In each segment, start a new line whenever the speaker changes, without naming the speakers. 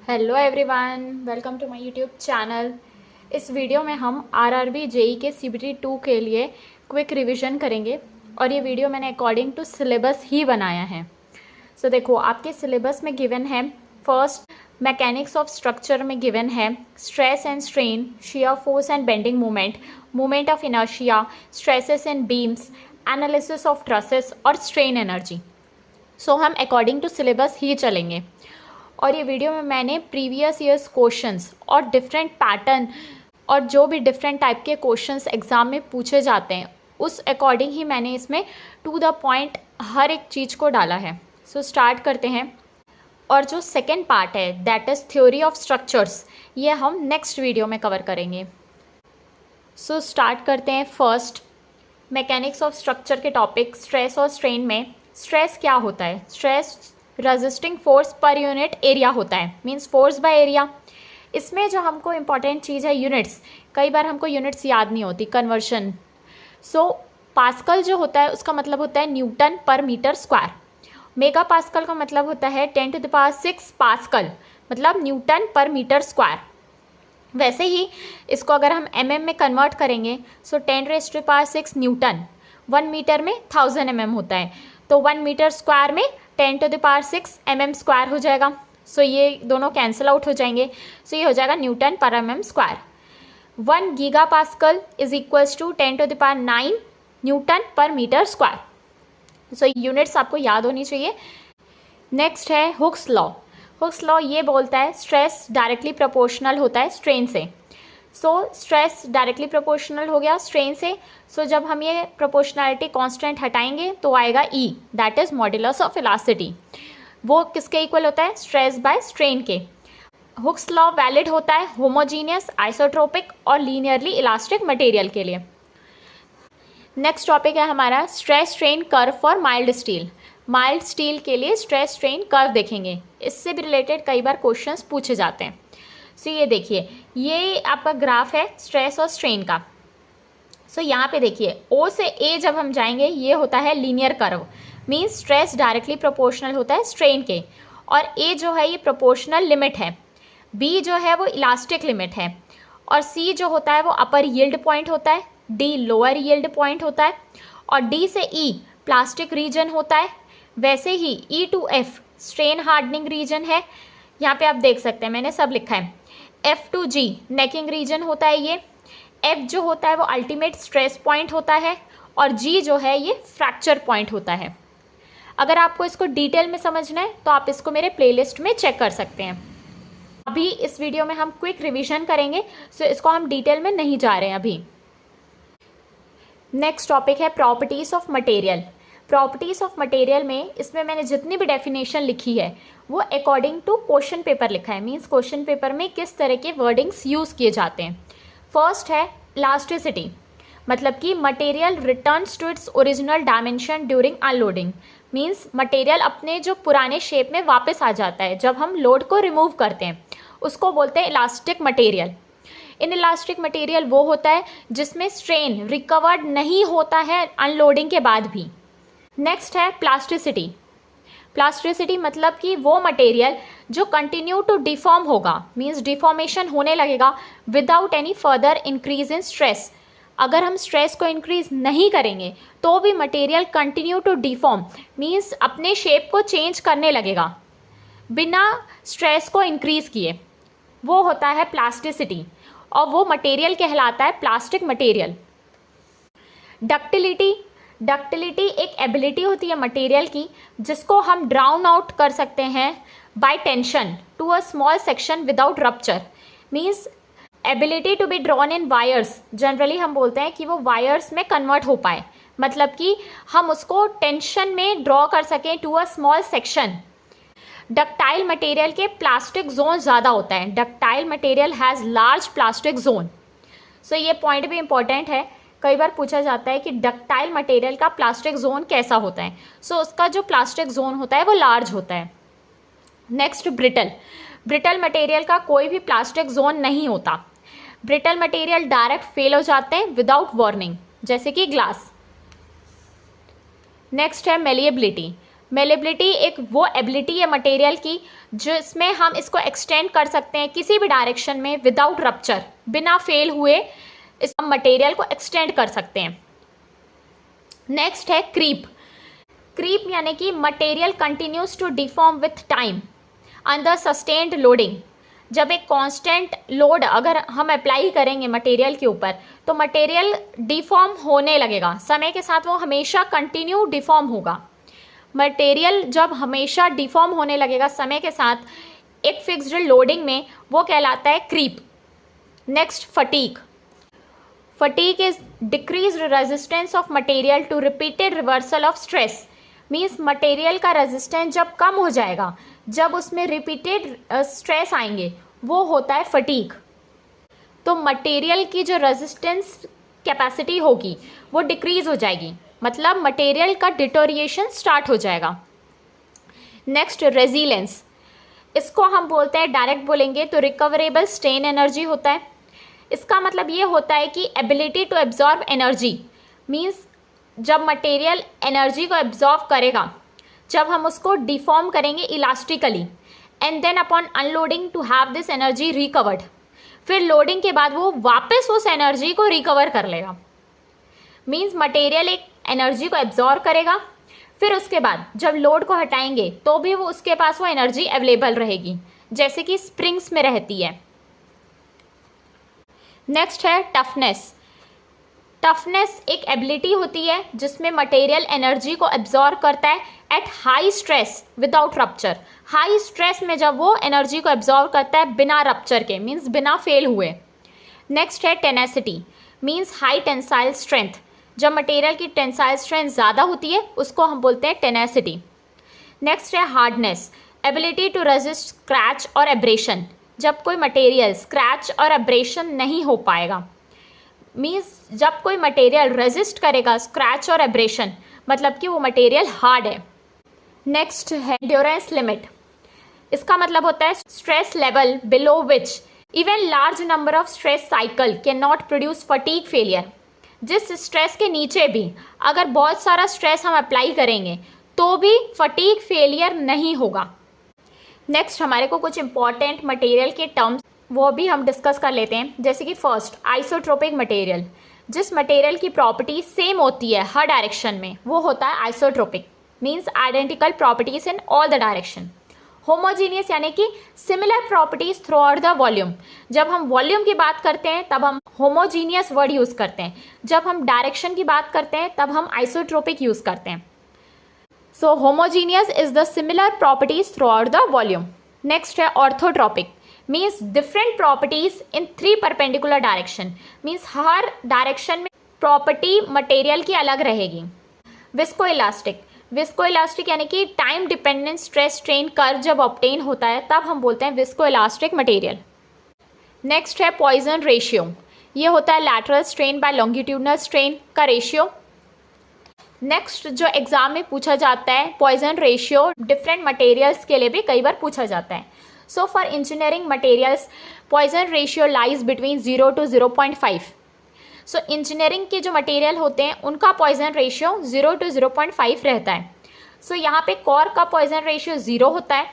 Hello everyone, welcome to my YouTube channel. इस video में हम आरआरबी जेई के सीबीटी 2 के लिए क्विक रिवीजन करेंगे और ये वीडियो मैंने अकॉर्डिंग टू सिलेबस ही बनाया है। सो देखो, आपके सिलेबस में गिवन है फर्स्ट मैकेनिक्स ऑफ स्ट्रक्चर में गिवन है stress and strain, shear force and bending moment, moment of inertia, stresses and beams, analysis of trusses और स्ट्रेन एनर्जी। सो हम अकॉर्डिंग टू सिलेबस ही चलेंगे और ये वीडियो में मैंने प्रीवियस ईयर्स क्वेश्चंस और डिफरेंट पैटर्न और जो भी डिफरेंट टाइप के क्वेश्चंस एग्ज़ाम में पूछे जाते हैं उस अकॉर्डिंग ही मैंने इसमें टू द पॉइंट हर एक चीज़ को डाला है। सो स्टार्ट करते हैं। और जो सेकेंड पार्ट है that is theory of structures, ये हम नेक्स्ट वीडियो में कवर करेंगे। सो स्टार्ट करते हैं फर्स्ट मैकेनिक्स ऑफ स्ट्रक्चर के टॉपिक स्ट्रेस और स्ट्रेन में। स्ट्रेस क्या होता है? Stress resisting force per unit area होता है, मींस फोर्स बाय एरिया। इसमें जो हमको इम्पॉर्टेंट चीज़ है यूनिट्स, कई बार हमको यूनिट्स याद नहीं होती, कन्वर्शन। सो पास्कल जो होता है उसका मतलब होता है न्यूटन पर मीटर स्क्वायर। मेगा पास्कल का मतलब होता है 10⁶ पास्कल, मतलब न्यूटन पर मीटर स्क्वायर। वैसे ही इसको अगर हम mm में कन्वर्ट करेंगे सो 10⁶ न्यूटन, 1 मीटर में 1000 mm होता है, तो 1 मीटर स्क्वायर में 10⁶ mm स्क्वायर हो जाएगा। सो ये दोनों कैंसिल आउट हो जाएंगे। सो ये हो जाएगा न्यूटन पर mm स्क्वायर। 1 giga pascal is equals to 10⁹ newton पर मीटर स्क्वायर। सो यूनिट्स आपको याद होनी चाहिए। नेक्स्ट है हुक्स लॉ। हुक्स लॉ ये बोलता है स्ट्रेस डायरेक्टली प्रोपोर्शनल होता है स्ट्रेन से। सो स्ट्रेस डायरेक्टली प्रोपोर्शनल हो गया स्ट्रेन से। सो जब हम ये प्रोपोर्शनैलिटी कांस्टेंट हटाएंगे तो आएगा E, that is modulus of elasticity. वो किसके इक्वल होता है? स्ट्रेस बाय स्ट्रेन के। हुक्स लॉ वैलिड होता है होमोजीनियस, आइसोट्रोपिक और लीनियरली इलास्टिक मटेरियल के लिए। नेक्स्ट टॉपिक है हमारा stress strain curve for mild steel. Mild steel के लिए स्ट्रेस स्ट्रेन कर्व देखेंगे, इससे भी रिलेटेड कई बार क्वेश्चंस पूछे जाते हैं। सो ये देखिए, ये आपका ग्राफ है स्ट्रेस और स्ट्रेन का। सो यहाँ पे देखिए ओ से ए जब हम जाएंगे ये होता है linear curve, means stress directly proportional होता है स्ट्रेन के, और ए जो है ये प्रोपोर्शनल लिमिट है, बी जो है वो इलास्टिक लिमिट है, और सी जो होता है वो अपर यील्ड पॉइंट होता है, डी लोअर यील्ड पॉइंट होता है, और डी से ई प्लास्टिक रीजन होता है। वैसे ही E to F strain hardening region है, यहाँ पे आप देख सकते हैं मैंने सब लिखा है। एफ टू जी नेकिंग रीजन होता है ये। एफ जो होता है वो अल्टीमेट स्ट्रेस पॉइंट होता है, और जी जो है ये फ्रैक्चर पॉइंट होता है। अगर आपको इसको डिटेल में समझना है तो आप इसको मेरे प्लेलिस्ट में चेक कर सकते हैं। अभी इस वीडियो में हम क्विक रिवीजन करेंगे, सो इसको हम डिटेल में नहीं जा रहे हैं अभी। नेक्स्ट टॉपिक है properties of material. Properties of material में इसमें मैंने जितनी भी डेफिनेशन लिखी है वो अकॉर्डिंग टू क्वेश्चन पेपर लिखा है, मीन्स क्वेश्चन पेपर में किस तरह के वर्डिंग्स यूज़ किए जाते हैं। फर्स्ट है इलास्टिसिटी, मतलब कि material returns to its original dimension during unloading, means material अपने जो पुराने शेप में वापस आ जाता है जब हम लोड को रिमूव करते हैं, उसको बोलते हैं elastic material. In elastic material वो होता है जिसमें स्ट्रेन रिकवर्ड नहीं होता है अनलोडिंग के बाद भी। नेक्स्ट है प्लास्टिसिटी। प्लास्टिसिटी मतलब कि वो मटेरियल जो कंटिन्यू टू डिफॉर्म होगा, मीन्स डिफॉर्मेशन होने लगेगा without any further increase in stress. अगर हम स्ट्रेस को इंक्रीज नहीं करेंगे तो भी material continue to deform, means अपने शेप को चेंज करने लगेगा बिना स्ट्रेस को इंक्रीज किए, वो होता है प्लास्टिसिटी, और वो मटेरियल कहलाता है प्लास्टिक मटेरियल। डक्टिलिटी, डक्टिलिटी एक एबिलिटी होती है मटेरियल की जिसको हम ड्राउन आउट कर सकते हैं by tension to a small section without rupture, means ability to be drawn in wires. Generally हम बोलते हैं कि वो वायर्स में कन्वर्ट हो पाए, मतलब कि हम उसको टेंशन में ड्रॉ कर सकें to a small section. Ductile material के प्लास्टिक जोन ज़्यादा होता है, ductile material has large plastic zone. So ये पॉइंट भी इंपॉर्टेंट है, कई बार पूछा जाता है कि डक्टाइल मटेरियल का प्लास्टिक जोन कैसा होता है। सो उसका जो प्लास्टिक जोन होता है वो लार्ज होता है। Next brittle. ब्रिटल मटेरियल का कोई भी प्लास्टिक जोन नहीं होता। ब्रिटल मटेरियल डायरेक्ट फेल हो जाते हैं विदाउट वार्निंग, जैसे कि ग्लास। नेक्स्ट है मेलिएबिलिटी। मेलेबिलिटी एक वो एबिलिटी है मटेरियल की जिसमें हम इसको एक्सटेंड कर सकते हैं किसी भी डायरेक्शन में विदाउट रप्चर, बिना फेल हुए इस मटेरियल को एक्सटेंड कर सकते हैं। नेक्स्ट है क्रीप। क्रीप यानी कि material continues to deform with time under sustained loading. जब एक कांस्टेंट लोड अगर हम अप्लाई करेंगे मटेरियल के ऊपर तो मटेरियल डिफॉर्म होने लगेगा, समय के साथ वो हमेशा कंटिन्यू डिफॉर्म होगा। मटेरियल जब हमेशा डिफॉर्म होने लगेगा समय के साथ एक फिक्स्ड लोडिंग में, वो कहलाता है creep. Next fatigue. Fatigue is decreased resistance of material to repeated reversal of stress. Means material का रेजिस्टेंस जब कम हो जाएगा, जब उसमें रिपीटेड स्ट्रेस आएंगे, वो होता है फटीग। तो मटेरियल की जो रेजिस्टेंस कैपेसिटी होगी वो डिक्रीज हो जाएगी, मतलब मटेरियल का डिटोरिएशन स्टार्ट हो जाएगा। Next resilience. इसको हम बोलते हैं, डायरेक्ट बोलेंगे तो रिकवरेबल स्ट्रेन एनर्जी होता है। इसका मतलब ये होता है कि ability to absorb energy. Means जब मटेरियल एनर्जी को एब्जॉर्ब करेगा, जब हम उसको डिफॉर्म करेंगे elastically and then upon unloading to have this energy recovered, फिर लोडिंग के बाद वो वापस उस एनर्जी को रिकवर कर लेगा। मीन्स मटेरियल एक एनर्जी को एब्जॉर्ब करेगा, फिर उसके बाद जब लोड को हटाएंगे तो भी वो उसके पास वो एनर्जी अवेलेबल रहेगी, जैसे कि स्प्रिंग्स में रहती है। नेक्स्ट है टफनेस। टफनेस एक एबिलिटी होती है जिसमें मटेरियल एनर्जी को एब्जॉर्ब करता है at high stress without rupture. High stress में जब वो एनर्जी को एब्जॉर्ब करता है बिना रप्चर के, मीन्स बिना फेल हुए। नेक्स्ट है tenacity. Means high tensile strength. जब मटेरियल की टेंसाइल स्ट्रेंथ ज़्यादा होती है उसको हम बोलते हैं टेनेसिटी। नेक्स्ट है hardness. Ability to resist scratch और एब्रेशन। जब कोई मटेरियल स्क्रैच और एब्रेशन नहीं हो पाएगा, मीन्स जब कोई मटेरियल रेजिस्ट करेगा स्क्रैच और एब्रेशन, मतलब कि वो मटेरियल हार्ड है। नेक्स्ट है एंड्योरेंस लिमिट। इसका मतलब होता है stress level below which even large number of stress cycle can not produce fatigue failure. जिस स्ट्रेस के नीचे भी अगर बहुत सारा स्ट्रेस हम अप्लाई करेंगे तो भी फटीग फेलियर नहीं होगा। नेक्स्ट हमारे को कुछ इंपॉर्टेंट मटेरियल के टर्म्स वो भी हम डिस्कस कर लेते हैं, जैसे कि फर्स्ट आइसोट्रोपिक मटेरियल। जिस मटेरियल की प्रॉपर्टी सेम होती है हर डायरेक्शन में वो होता है isotropic. Means identical properties in all the direction. Homogeneous यानी कि similar properties throughout the volume. जब हम वॉल्यूम की बात करते हैं तब हम होमोजीनियस वर्ड यूज़ करते हैं, जब हम डायरेक्शन की बात करते हैं तब हम आइसोट्रोपिक यूज़ करते हैं। So homogeneous is the similar properties throughout the volume. Next है orthotropic. Means different properties in 3 perpendicular direction. Means हर डायरेक्शन में प्रॉपर्टी मटेरियल की अलग रहेगी। विस्कोइलास्टिक। विस्कोइलास्टिक यानी कि time dependent stress strain curve जब ऑब्टेन होता है तब हम बोलते हैं विस्कोइलास्टिक मटेरियल। नेक्स्ट है पॉइजन रेशियो। ये होता है lateral strain by longitudinal strain का रेशियो। नेक्स्ट जो एग्जाम में पूछा जाता है पॉइजन रेशियो डिफरेंट मटेरियल्स के लिए भी कई बार पूछा जाता है। So for engineering materials Poisson ratio lies between 0 to 0.5। So engineering के जो मटेरियल होते हैं उनका पॉइजन रेशियो 0 to 0.5 रहता है। सो यहाँ पे कॉर का पॉइजन रेशियो 0 होता है,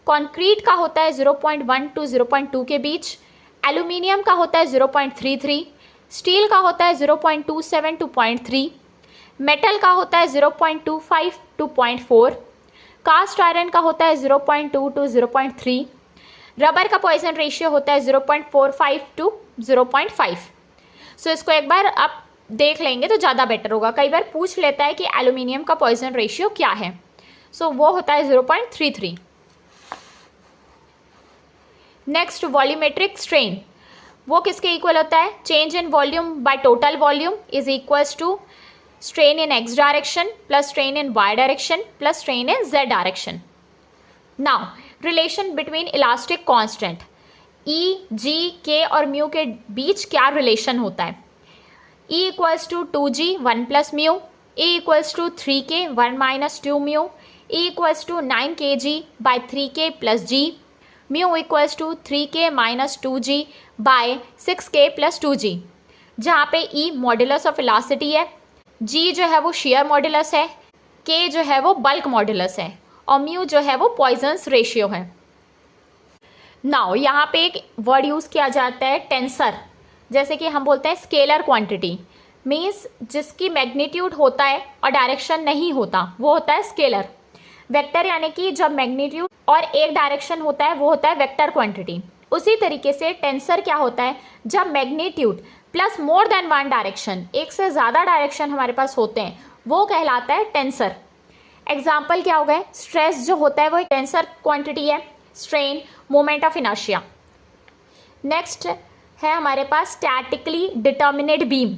कॉन्क्रीट का होता है 0.1 to 0.2 के बीच, एल्यूमिनियम का होता है 0.33, स्टील का होता है 0.27 to 0.3, मेटल का होता है 0.25 to 0.4, कास्ट आयरन का होता है 0.2 to 0.3, रबर का पॉइजन रेशियो होता है 0.45 to 0.5। सो इसको एक बार आप देख लेंगे तो ज़्यादा बेटर होगा। कई बार पूछ लेता है कि एल्यूमिनियम का पॉइजन रेशियो क्या है, सो वो होता है 0.33। Next volumetric strain. वो किसके इक्वल होता है? Change in volume by total volume is equals to strain in x direction plus strain in y direction plus strain in z direction. Now relation between elastic constant E, G, K और mu के बीच क्या relation होता है? E equals to 2G 1 plus mu, E equals to 3K 1 minus 2 mu, E equals to 9 kg by 3K plus G, mu equals to 3K minus 2G by 6K plus 2G। जहाँ पे E modulus of elasticity है, G जो है वो share modulus है, K जो है वो बल्क मॉडुलस है और म्यू जो है वो पॉइजन्स रेशियो है। नाउ यहाँ पे एक वर्ड यूज़ किया जाता है टेंसर, जैसे कि हम बोलते हैं स्केलर क्वांटिटी, मीन्स जिसकी मैग्नीट्यूड होता है और डायरेक्शन नहीं होता वो होता है स्केलर। वेक्टर यानी कि जब मैग्नीट्यूड और एक डायरेक्शन होता है वो होता है वेक्टर क्वांटिटी। उसी तरीके से टेंसर क्या होता है, जब magnitude plus more than one direction, एक से ज़्यादा डायरेक्शन हमारे पास होते हैं, वो कहलाता है टेंसर। एग्जाम्पल क्या हो गए, स्ट्रेस जो होता है वो टेंसर क्वांटिटी है, strain, moment of inertia. Next है हमारे पास स्टैटिकली डिटर्मिनेट बीम।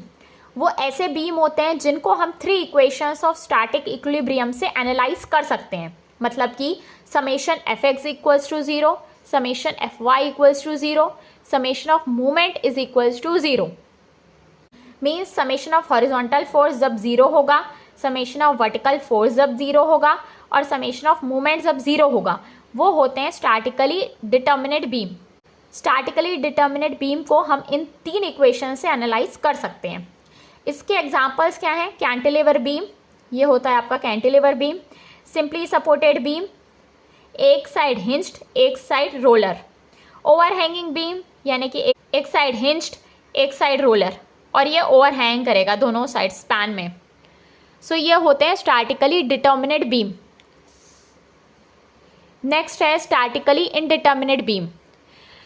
वो ऐसे बीम होते हैं जिनको हम 3 इक्वेशंस ऑफ स्टैटिक इक्विलिब्रियम से एनालाइज कर सकते हैं। मतलब कि summation F X equals to 0, summation F Y equals to 0, summation of movement is equals to 0। Means summation of horizontal force जब 0 होगा, समेशन ऑफ वर्टिकल फोर्स जब 0 होगा और समेशन ऑफ मूवमेंट जब 0 होगा, वो होते हैं statically determinate beam. Statically determinate beam को हम इन 3 इक्वेशन से एनालाइज कर सकते हैं। इसके एग्जाम्पल्स क्या हैं, कैंटिलीवर बीम, ये होता है आपका cantilever beam, simply supported beam, एक साइड हिंज्ड एक साइड रोलर, ओवरहैंगिंग बीम यानी कि एक साइड हिंज्ड एक साइड रोलर, और ये ओवरहैंग करेगा दोनों साइड स्पैन में। सो ये होते हैं स्टैटिकली डिटर्मिनेट बीम। नेक्स्ट है स्टैटिकली इनडिटर्मिनेट बीम।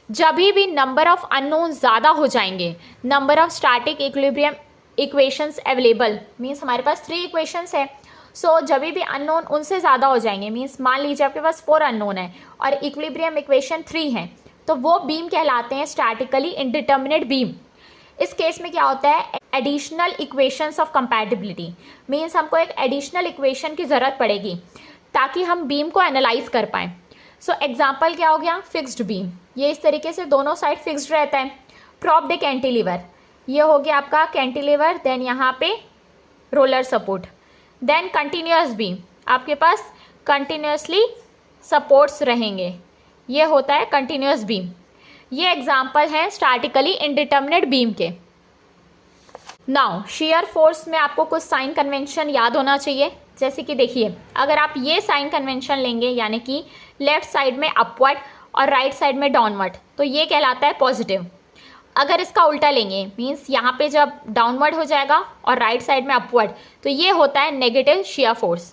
जब भी नंबर ऑफ अननोन ज़्यादा हो जाएंगे, number of static equilibrium equations available, means हमारे पास 3 इक्वेशंस है, सो जब भी अननोन उनसे ज़्यादा हो जाएंगे, मीन्स मान लीजिए आपके पास 4 अननोन है और इक्विलिब्रियम इक्वेशन 3 है, तो वो बीम कहलाते हैं स्टैटिकली इनडिटर्मिनेट बीम। इस केस में क्या होता है, additional equations of compatibility, means हमको एक एडिशनल इक्वेशन की ज़रूरत पड़ेगी ताकि हम बीम को एनालाइज कर पाएँ। सो एग्जाम्पल क्या हो गया, फिक्स्ड बीम, ये इस तरीके से दोनों साइड फिक्स्ड रहता है। प्रॉप्ड कैंटिलीवर, ये हो गया आपका कैंटिलीवर, देन यहाँ पे roller support. Then continuous beam, आपके पास कंटिन्यूअसली सपोर्ट्स रहेंगे, ये होता है कंटिन्यूअस बीम। ये एग्जाम्पल हैं स्टैटिकली इनडिटर्मिनेट बीम के। नाउ शियर फोर्स में आपको कुछ साइन कन्वेंशन याद होना चाहिए, जैसे कि देखिए अगर आप ये साइन कन्वेंशन लेंगे यानी कि लेफ्ट साइड में अपवर्ड और राइट साइड में डाउनवर्ड, तो ये कहलाता है पॉजिटिव। अगर इसका उल्टा लेंगे, मीन्स यहाँ पे जब डाउनवर्ड हो जाएगा और राइट साइड में अपवर्ड, तो ये होता है नेगेटिव शियर फोर्स।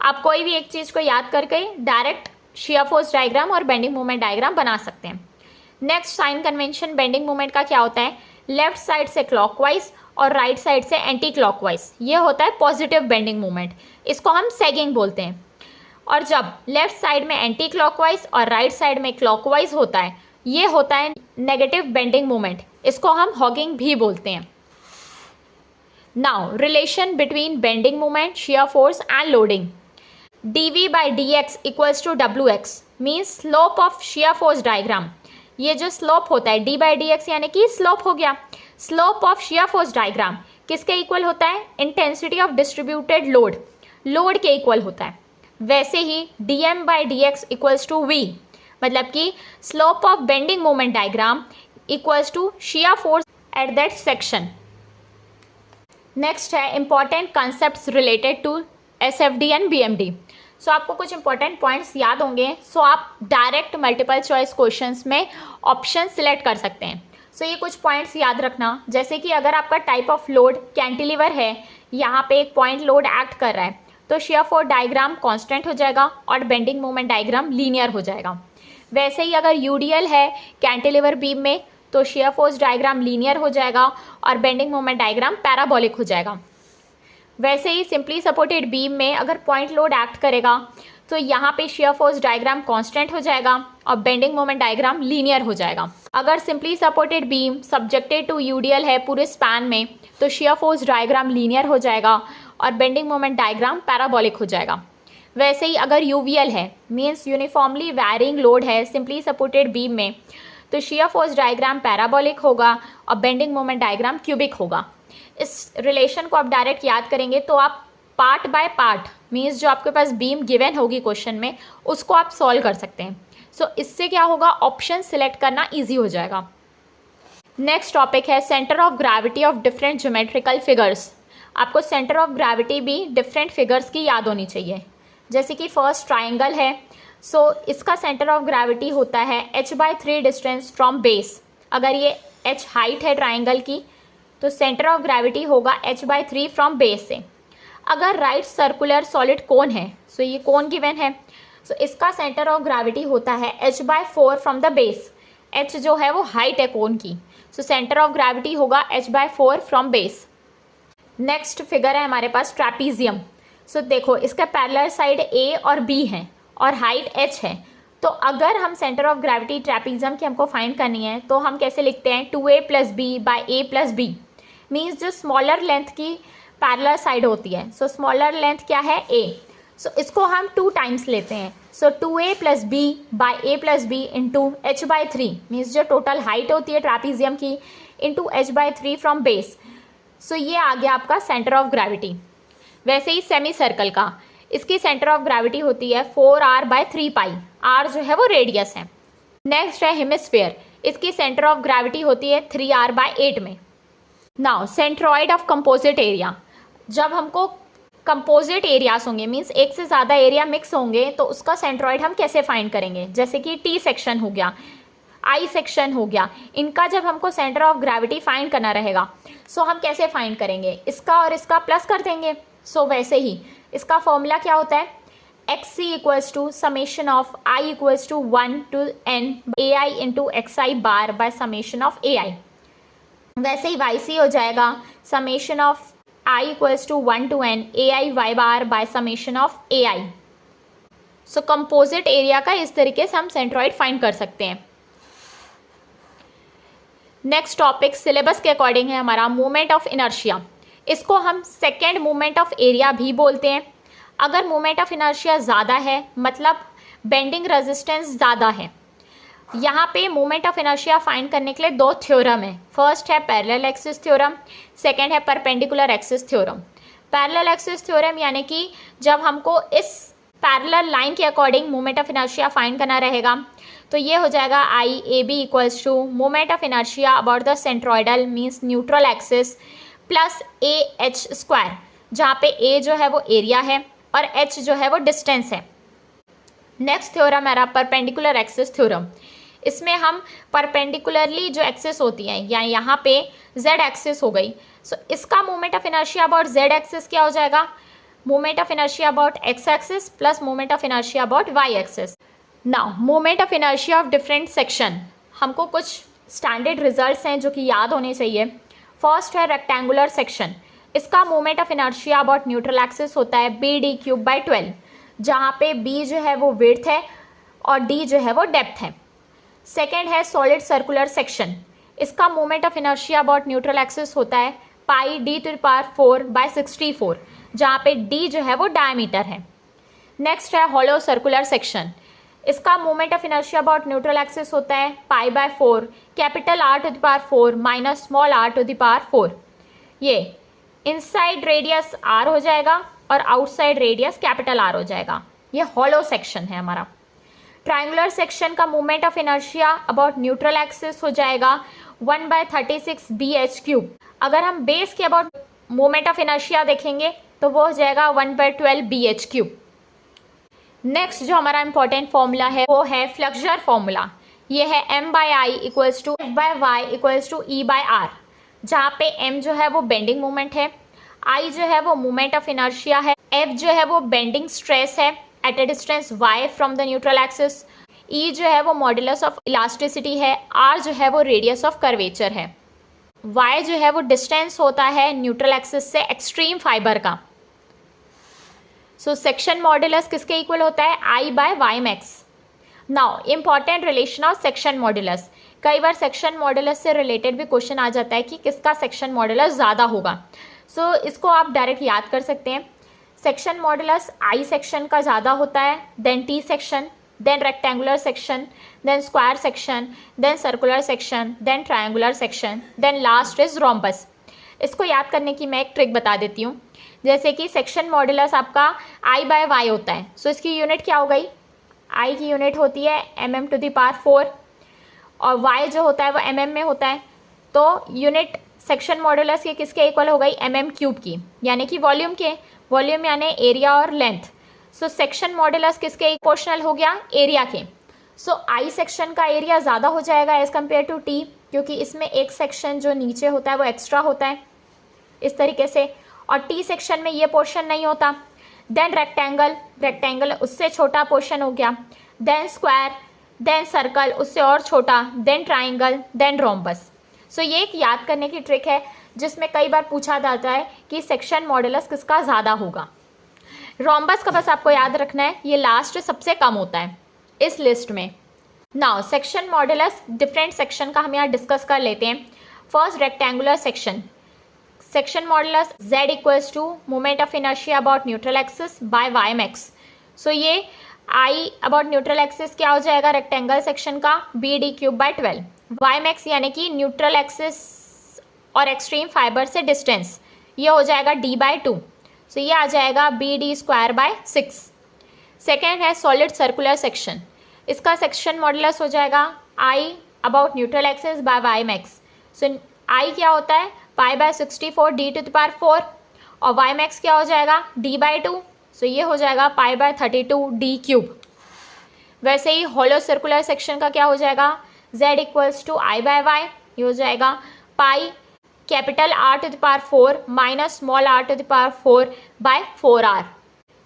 आप कोई भी एक चीज़ को याद करके डायरेक्ट शियर फोर्स डायग्राम और बेंडिंग मोमेंट डायग्राम बना सकते हैं। Next sign convention bending moment का क्या होता है, लेफ्ट साइड से क्लॉकवाइज और राइट साइड से एंटी क्लॉकवाइज, ये होता है पॉजिटिव बेंडिंग मोमेंट, इसको हम सैगिंग बोलते हैं। और जब लेफ्ट साइड में एंटी क्लॉकवाइज और राइट साइड में क्लॉकवाइज होता है, ये होता है नेगेटिव बेंडिंग मोमेंट, इसको हम हॉगिंग भी बोलते हैं। Now relation between bending moment, shear force and loading. dv by dx equals to wx means slope of shear force diagram. ये जो स्लोप होता है d by dx यानी कि स्लोप हो गया। Slope of shear force diagram किसके equal होता है, intensity of distributed load, load के इक्वल होता है। वैसे ही dm by dx equals to v, मतलब कि slope of bending moment diagram equals to shear force at that section. Next है important concepts related to SFD and BMD। So आपको कुछ इंपॉर्टेंट पॉइंट्स याद होंगे, सो आप डायरेक्ट मल्टीपल चॉइस क्वेश्चंस में option select कर सकते हैं। सो ये कुछ पॉइंट्स याद रखना, जैसे कि अगर आपका टाइप ऑफ लोड कैंटिलीवर है, यहाँ पे एक पॉइंट लोड एक्ट कर रहा है, तो शियर फोर्स डायग्राम कांस्टेंट हो जाएगा और बेंडिंग मोमेंट डायग्राम लीनियर हो जाएगा। वैसे ही अगर UDL है कैंटिलीवर बीम में, तो शियर फोर्स डायग्राम लीनियर हो जाएगा और बेंडिंग मोमेंट डायग्राम पैराबोलिक हो जाएगा। वैसे ही सिंपली सपोर्टेड बीम में अगर पॉइंट लोड एक्ट करेगा, तो यहाँ पे शियर फोर्स डायग्राम कांस्टेंट हो जाएगा और बेंडिंग मोमेंट डायग्राम लीनियर हो जाएगा। अगर simply supported beam subjected to UDL है पूरे स्पैन में, तो शियर फोर्स डायग्राम लीनियर हो जाएगा और बेंडिंग मोमेंट डायग्राम पैराबोलिक हो जाएगा। वैसे ही अगर UVL है, मीन्स यूनिफॉर्मली वैरिंग लोड है सिंपली सपोर्टेड बीम में, तो शियर फोर्स डायग्राम पैराबोलिक होगा और बेंडिंग मोमेंट डायग्राम क्यूबिक होगा। इस रिलेशन को आप डायरेक्ट याद करेंगे तो आप पार्ट बाय पार्ट, मीन्स जो आपके पास बीम गिवन होगी क्वेश्चन में, उसको आप सॉल्व कर सकते हैं। सो इससे क्या होगा, ऑप्शन सिलेक्ट करना ईजी हो जाएगा। नेक्स्ट टॉपिक है centre of gravity of different geometrical figures. आपको सेंटर ऑफ ग्रेविटी भी डिफरेंट फिगर्स की याद होनी चाहिए, जैसे कि फर्स्ट ट्राइंगल है, सो इसका सेंटर ऑफ ग्रेविटी होता है h/3 डिस्टेंस फ्रॉम बेस। अगर ये h हाइट है ट्राइंगल की तो सेंटर ऑफ ग्रेविटी होगा h/3 फ्रॉम बेस से। अगर राइट सर्कुलर सॉलिड कोन है, सो ये कोन गिवन है, सो इसका सेंटर ऑफ ग्रेविटी होता है h/4 from the base. h जो है वो हाइट है कोन की, सो सेंटर ऑफ ग्रेविटी होगा h/4 from base. Next figure है हमारे पास ट्रैपीजियम। सो देखो इसका पैरेलल साइड a और b है और हाइट h है। तो अगर हम सेंटर ऑफ ग्रेविटी ट्रैपीजियम की हमको फाइंड करनी है तो हम कैसे लिखते हैं, 2a + b / a + b। Means जो स्मॉलर लेंथ की पैरेलल साइड होती है, सो स्मॉलर लेंथ क्या है a, सो इसको हम 2 टाइम्स लेते हैं। सो 2a + b / a + b into h/3 means जो टोटल हाइट होती है ट्रैपीजियम की इंटू h/3 फ्रॉम बेस। सो ये आ गया आपका सेंटर ऑफ ग्रेविटी। वैसे ही सेमी सर्कल का, इसकी सेंटर ऑफ ग्रेविटी होती है 4r/3π। r जो है वो रेडियस है। नेक्स्ट है हेमिस्फीयर, इसकी सेंटर ऑफ ग्रेविटी होती है 3r/8 में। Now centroid of composite area, जब हमको कंपोजिट एरियाज होंगे मीन्स एक से ज़्यादा एरिया मिक्स होंगे तो उसका सेंट्रॉइड हम कैसे फाइंड करेंगे, जैसे कि टी सेक्शन हो गया, आई सेक्शन हो गया, इनका जब हमको सेंटर ऑफ ग्रेविटी फाइंड करना रहेगा सो हम कैसे फाइंड करेंगे, इसका और इसका प्लस कर देंगे। सो वैसे ही इसका फॉर्मूला क्या होता है, xc = summation of I = 1 to n ai into xi bar by summation of ai। वैसे ही yc हो जाएगा summation of I = 1 to n ai y bar by summation of ai। So composite area का इस तरीके से हम सेंट्रॉइड फाइंड कर सकते हैं। नेक्स्ट टॉपिक सिलेबस के अकॉर्डिंग है हमारा मोमेंट ऑफ इनर्शिया। इसको हम सेकेंड मोमेंट ऑफ एरिया भी बोलते हैं। अगर मोमेंट ऑफ इनर्शिया ज़्यादा है मतलब बेंडिंग रेजिस्टेंस ज़्यादा है। यहाँ पे मोमेंट ऑफ इनर्शिया फाइंड करने के लिए 2 थ्योरम है। फर्स्ट है पैरेलल एक्सिस थ्योरम, सेकेंड है perpendicular axis theorem. Parallel axis theorem यानी कि जब हमको इस पैरेलल लाइन के according moment of inertia find करना रहेगा तो ये हो जाएगा IAB = moment of inertia about the centroidal means neutral axis plus AH², जहाँ पे A जो है वो एरिया है और H जो है वो डिस्टेंस है। नेक्स्ट थ्योरम है परपेंडिकुलर एक्सिस थ्योरम। इसमें हम परपेंडिकुलरली जो एक्सिस होती है या यहाँ पे Z एक्सिस हो गई, सो इसका moment of inertia about Z axis क्या हो जाएगा, moment of inertia about X axis plus moment of inertia about Y axis. Now moment of inertia of different section, हमको कुछ स्टैंडर्ड रिजल्ट्स हैं जो कि याद होने चाहिए। फर्स्ट है रेक्टेंगुलर सेक्शन, इसका moment of inertia about neutral axis होता है BD³/12, जहाँ पे B जो है वो विड्थ है और D जो है वो डेप्थ है। सेकेंड है सॉलिड सर्कुलर सेक्शन, इसका moment of inertia about neutral axis होता है πD⁴/64, जहाँ पे D जो है वो डायमीटर है। नेक्स्ट है हॉलो सर्कुलर सेक्शन, इसका moment of inertia about neutral axis होता है π/4 R⁴ माइनस स्मॉल r⁴। ये इनसाइड रेडियस r हो जाएगा और आउटसाइड रेडियस R हो जाएगा। ये हॉलो सेक्शन है हमारा। ट्रायंगुलर सेक्शन का moment of inertia about neutral axis हो जाएगा 1/36 BH³। अगर हम बेस के अबाउट मोमेंट ऑफ इनर्शिया देखेंगे तो वो हो जाएगा 1/12 BH³। नेक्स्ट जो हमारा इंपॉर्टेंट फॉर्मूला है वो है फ्लक्सर फॉर्मूला। ये है M/I = F/y = E/r, जहाँ पे M जो है वो बेंडिंग मोमेंट है, I जो है वो मोमेंट ऑफ इनर्शिया है, F जो है वो बेंडिंग स्ट्रेस है at a distance y from the neutral axis, E जो है वो मॉड्यूलस ऑफ इलास्टिसिटी है, R जो है वो रेडियस ऑफ कर्वेचर है, y जो है वो डिस्टेंस होता है न्यूट्रल एक्सिस से एक्सट्रीम फाइबर का। सो सेक्शन मॉड्यूलस किसके इक्वल होता है, I/Ymax। Now important relation of section modulus, कई बार सेक्शन मॉड्यूलस से रिलेटेड भी क्वेश्चन आ जाता है कि किसका सेक्शन मॉड्यूलस ज़्यादा होगा। सो इसको आप डायरेक्ट याद कर सकते हैं। सेक्शन मॉड्यूलस I सेक्शन का ज़्यादा होता है, then T section, then rectangular section, then square section, then circular section, then triangular section, then last is rhombus. इसको याद करने की मैं एक ट्रिक बता देती हूँ। जैसे कि सेक्शन मॉड्यूलस आपका I/Y होता है, सो इसकी यूनिट क्या हो गई, I की यूनिट होती है mm⁴ और Y जो होता है वो mm में होता है, तो यूनिट सेक्शन मॉड्यूलस के किसके इक्वल हो गई, mm³ की, यानी कि वॉल्यूम के, वॉल्यूम यानी एरिया और लेंथ। सो सेक्शन मॉडुलस किसके इक्वल हो गया, एरिया के। सो आई सेक्शन का एरिया ज़्यादा हो जाएगा एज कम्पेयर टू टी, क्योंकि इसमें एक सेक्शन जो नीचे होता है वो एक्स्ट्रा होता है इस तरीके से, और टी सेक्शन में ये पोर्शन नहीं होता। देन रेक्टेंगल, रेक्टेंगल उससे छोटा पोर्शन हो गया, देन स्क्वायर, देन सर्कल उससे और छोटा, देन ट्राइंगल, देन रोम्बस। सो ये एक याद करने की ट्रिक है जिसमें कई बार पूछा जाता है कि सेक्शन मॉडुलस किसका ज़्यादा होगा। रोम्बस का बस आपको याद रखना है, ये लास्ट सबसे कम होता है इस लिस्ट में। Now section modulus different section का हम यहाँ डिस्कस कर लेते हैं। First rectangular section, section modulus z equals to moment of inertia about neutral axis by Y max. So ये I अबाउट न्यूट्रल एक्सिस क्या हो जाएगा रेक्टेंगल सेक्शन का, BD³ बाय 12। वाई मैक्स यानी कि न्यूट्रल एक्सिस और एक्सट्रीम फाइबर से distance, ये हो जाएगा D/2। सो ये आ जाएगा BD² बाय 6। सेकेंड है सॉलिड सर्कुलर सेक्शन, इसका सेक्शन मॉडुलस हो जाएगा I about neutral axis by Y max. So I क्या होता है π/64 D⁴, और वाई मैक्स क्या हो जाएगा D/2। सो ये हो जाएगा π/32 D³। वैसे ही हॉलो सर्कुलर सेक्शन का क्या हो जाएगा, z इक्वल्स टू I/y, ये हो जाएगा pi capital R⁴ minus small R⁴ by 4r।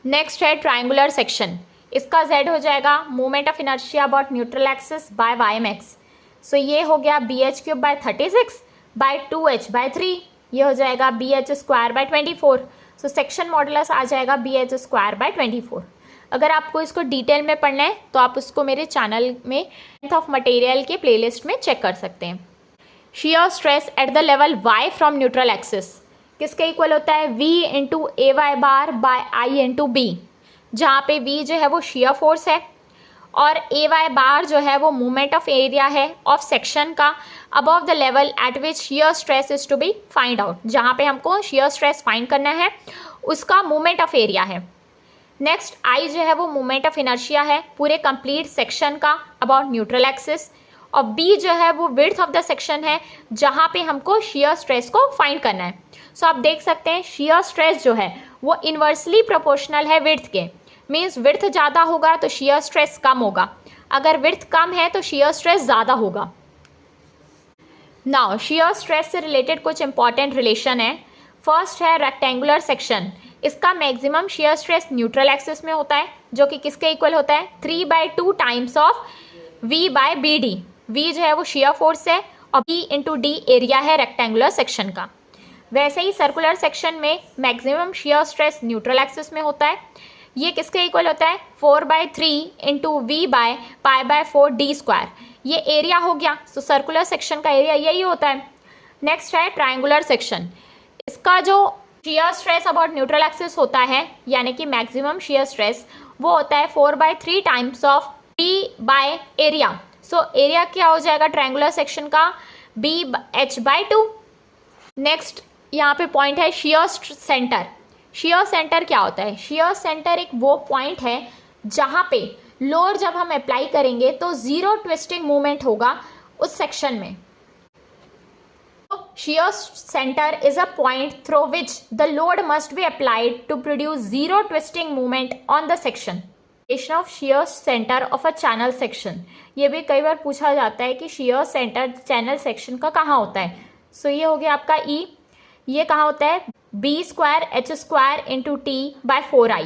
Next है ट्राइंगुलर सेक्शन, इसका z हो जाएगा moment of inertia about neutral axis by Y max. So ये हो गया BH³ bye 36 bye 2h bye 3, ये हो जाएगा BH² by 24। So section modulus आ जाएगा BH² बाय 24। अगर आपको इसको डिटेल में पढ़ना है तो आप उसको मेरे चैनल में लेंथ ऑफ मटेरियल के प्लेलिस्ट में चेक कर सकते हैं। Shear stress at the level y from neutral axis किसके इक्वल होता है, V into AY bar by I into B, जहाँ पे V जो है वो शियर फोर्स है और AY बार जो है वो मूवमेंट ऑफ एरिया है ऑफ सेक्शन का above the level at which shear stress is to be find out, जहाँ पे हमको शियर स्ट्रेस फाइंड करना है उसका मूवमेंट ऑफ एरिया है। नेक्स्ट I जो है वो मूवमेंट ऑफ इनर्शिया है पूरे कंप्लीट सेक्शन का अबाउट न्यूट्रल एक्सिस, और B जो है वो विड्थ ऑफ द सेक्शन है जहाँ पे हमको शियर स्ट्रेस को फाइंड करना है। सो आप देख सकते हैं शियर स्ट्रेस जो है वो इन्वर्सली प्रोपोर्शनल है विड्थ के, मीन्स विड्थ ज़्यादा होगा तो शियर स्ट्रेस कम होगा, अगर विड्थ कम है तो शियर स्ट्रेस ज़्यादा होगा। नाउ शियर स्ट्रेस से रिलेटेड कुछ इंपॉर्टेंट रिलेशन है। फर्स्ट है रेक्टेंगुलर सेक्शन, इसका maximum shear stress neutral axis में होता है जो कि किसके इक्वल होता है 3/2 टाइम्स ऑफ V/BD। V जो है वो शियर फोर्स है और B इंटू D एरिया है रेक्टेंगुलर सेक्शन का। वैसे ही सर्कुलर सेक्शन में maximum shear stress neutral axis में होता है, ये किसके इक्वल होता है 4/3 इंटू V/π/4 D², ये एरिया हो गया। सो सर्कुलर सेक्शन का एरिया यही होता है। नेक्स्ट है ट्राइंगुलर सेक्शन, इसका जो shear stress about neutral axis होता है यानी कि मैक्सिमम शियर स्ट्रेस वो होता है 4/3 times of B by area. So area क्या हो जाएगा ट्राइंगुलर सेक्शन का BH/2। नेक्स्ट यहाँ पे पॉइंट है शियर सेंटर। शियर सेंटर क्या होता है, शियर सेंटर एक वो पॉइंट है जहाँ पे लोड जब हम अप्लाई करेंगे तो जीरो ट्विस्टिंग मूवमेंट होगा उस सेक्शन में। Shear center is a point through which the load must be applied to produce zero twisting movement on the section. Location of shear center of a channel section. ये भी कई बार पूछा जाता है कि shear center channel section का कहाँ होता है। सो ये हो गया आपका E, ये कहाँ होता है B² H² × T by 4I,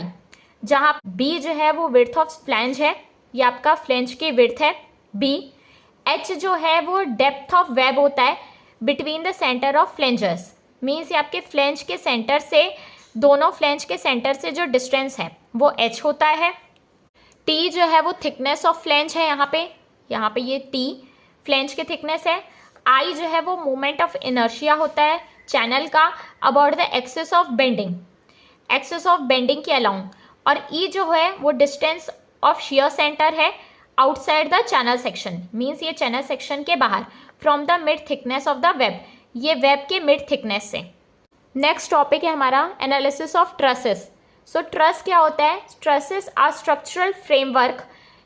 जहाँ B जो है वो विड्थ ऑफ फ्लैंज है, ये आपका फ्लैंज की विड्थ है B। H जो है वो डेप्थ ऑफ वेब होता है between the centre of flanges, means ये आपके फ्लेंज के सेंटर से, दोनों फ्लेंज के सेंटर से जो डिस्टेंस है वो h होता है। T जो है वो थिकनेस ऑफ फ्लेंज है, यहाँ पे ये T फ्लेंज की थिकनेस है। I जो है वो मोमेंट ऑफ इनर्शिया होता है चैनल का about the axis of bending, axis of bending के अलाउंग, और E जो है वो डिस्टेंस ऑफ शियर सेंटर है outside the channel section, means ये चैनल सेक्शन के बाहर, from the mid thickness of the web, ये वेब के मिड थिकनेस से। नेक्स्ट टॉपिक है हमारा analysis of trusses. So truss क्या होता है, ट्रसेस आर स्ट्रक्चरल फ्रेमवर्क,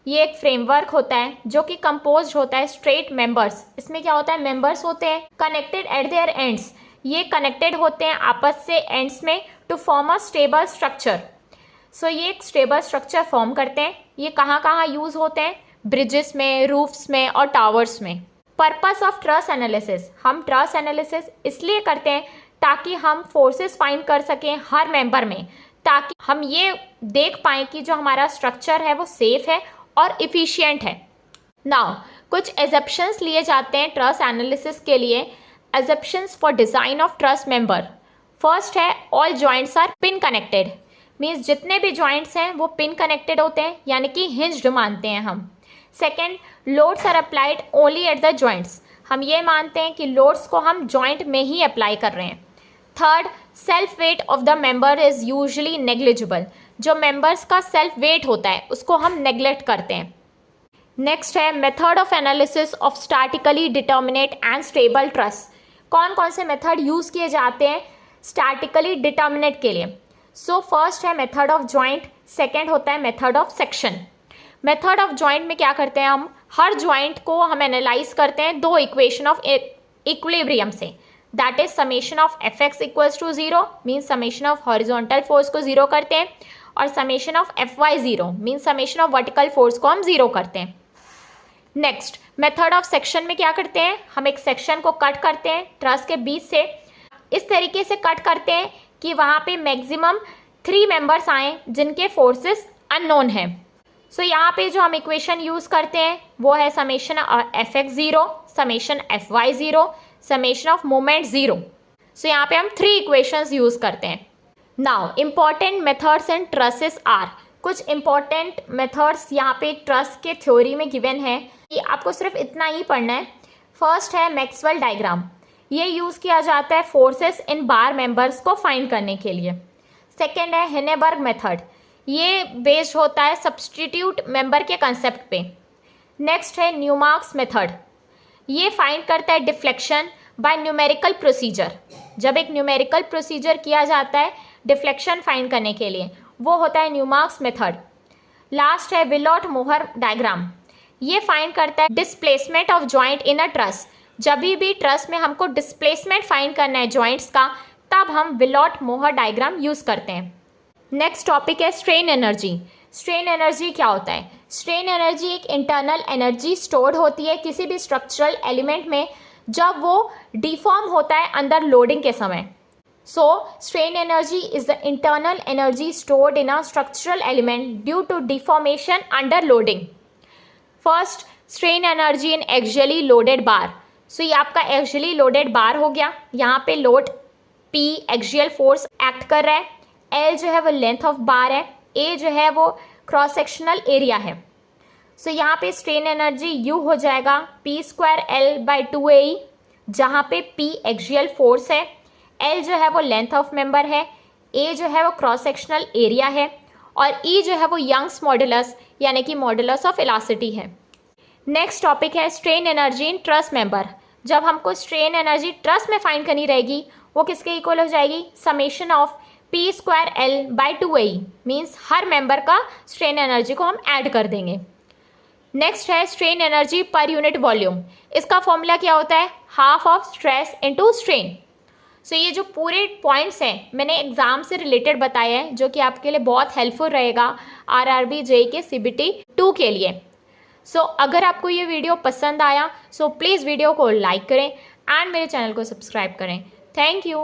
ये एक फ्रेमवर्क होता है जो कि कंपोज होता है स्ट्रेट मेंबर्स। इसमें क्या होता है, मेंबर्स होते हैं कनेक्टेड एट देयर एंड्स, ये कनेक्टेड होते हैं आपस से एंड्स में to form a stable structure. So ये एक स्टेबल स्ट्रक्चर फॉर्म करते हैं। ये कहाँ कहाँ यूज़ होते हैं? ब्रिजेस में, रूफ्स में और टावर्स में। पर्पस ऑफ ट्रस एनालिसिस, हम ट्रस एनालिसिस इसलिए करते हैं ताकि हम फोर्सेस फाइंड कर सकें हर मेंबर में, ताकि हम ये देख पाएँ कि जो हमारा स्ट्रक्चर है वो सेफ है और इफ़िशियंट है। नाउ कुछ एजप्शंस लिए जाते हैं ट्रस एनालिसिस के लिए। Assumptions for design of truss member. First है all joints are pin connected, means जितने भी जॉइंट्स हैं वो पिन कनेक्टेड होते हैं, यानी कि हिंज्ड मानते हैं हम। Second, loads are applied only at the joints, हम ये मानते हैं कि लोड्स को हम जॉइंट में ही अप्लाई कर रहे हैं। Third, self weight of the member is usually negligible, जो मेंबर्स का सेल्फ वेट होता है उसको हम नेग्लेक्ट करते हैं। नेक्स्ट है method of analysis of statically determinate and stable truss. कौन कौन से मेथड यूज़ किए जाते हैं स्टैटिकली डिटर्मिनेट के लिए? सो फर्स्ट है मेथड ऑफ जॉइंट, सेकेंड होता है method of section. Method of joint में क्या करते हैं, हम हर जॉइंट को हम एनालाइज करते हैं दो इक्वेशन ऑफ इक्विलिब्रियम से, that is summation of F X equals to 0 means summation of horizontal force को 0 करते हैं, और summation of F Y 0 means summation of vertical force को हम 0 करते हैं। नेक्स्ट मेथड ऑफ सेक्शन में क्या करते हैं, हम एक सेक्शन को कट करते हैं ट्रस के बीच से, इस तरीके से कट करते हैं कि वहाँ पे मैक्सिमम 3 मेंबर्स आए जिनके फोर्सेस अननोन हैं। सो यहाँ पे जो हम इक्वेशन यूज़ करते हैं वो है summation F X 0, summation F Y 0, summation of moment 0। So यहाँ पे हम 3 इक्वेशंस यूज़ करते हैं। Now important methods and trusses are, कुछ इंपॉर्टेंट मेथड्स यहाँ पे ट्रस के थ्योरी में गिवन है कि आपको सिर्फ इतना ही पढ़ना है। फर्स्ट है मैक्सवेल डायग्राम, ये यूज़ किया जाता है फोर्सेस इन बार मेंबर्स को फाइंड करने के लिए। सेकेंड है हिनेबर्ग मेथड, ये बेस्ड होता है सब्सटीट्यूट मेंबर के कंसेप्ट पे। नेक्स्ट है न्यूमार्क्स मेथड, ये फाइंड करता है डिफ्लेक्शन बाय न्यूमेरिकल प्रोसीजर। जब एक न्यूमेरिकल प्रोसीजर किया जाता है डिफ्लेक्शन फाइंड करने के लिए, वो होता है न्यूमार्क्स मेथड। लास्ट है विलॉट मोहर डायग्राम, ये फाइंड करता है displacement of joint in a truss. जब भी ट्रस में हमको डिस्प्लेसमेंट फाइंड करना है जॉइंट्स का, तब हम विलॉट मोहर डायग्राम यूज़ करते हैं। नेक्स्ट टॉपिक है स्ट्रेन एनर्जी। स्ट्रेन एनर्जी क्या होता है? स्ट्रेन एनर्जी एक इंटरनल एनर्जी स्टोर्ड होती है किसी भी स्ट्रक्चरल एलिमेंट में जब वो डिफॉर्म होता है अंडर लोडिंग के समय। So strain energy is the internal energy stored in a structural element due to deformation under loading. First, strain energy in axially loaded bar. So ये आपका एक्सियली लोडेड बार हो गया, यहाँ पे load P axial force act कर रहा है, L जो है वो लेंथ ऑफ बार है, A जो है वो क्रॉस सेक्शनल एरिया है। सो यहाँ पे स्ट्रेन एनर्जी U हो जाएगा P²L/2AE, जहाँ पे P एक्सियल फोर्स है, L जो है वो लेंथ ऑफ मेंबर है, A जो है वो क्रॉस सेक्शनल एरिया है, और E जो है वो यंग्स मॉडुलस यानी कि मॉडुलस ऑफ इलास्टिसिटी है। नेक्स्ट टॉपिक है strain energy in truss member. जब हमको स्ट्रेन एनर्जी ट्रस में फाइंड करनी रहेगी, वो किसके इक्वल हो जाएगी? समेशन ऑफ P²L/2AE, मीन्स हर मेंबर का स्ट्रेन एनर्जी को हम ऐड कर देंगे। नेक्स्ट है strain energy per unit volume. इसका फॉर्मूला क्या होता है? Half of stress into strain. So ये जो पूरे पॉइंट्स हैं मैंने एग्जाम से रिलेटेड बताया है, जो कि आपके लिए बहुत हेल्पफुल रहेगा RRB JEE के CBT 2 के लिए। सो अगर आपको ये वीडियो पसंद आया, सो प्लीज़ वीडियो को लाइक करें एंड मेरे चैनल को सब्सक्राइब करें। Thank you.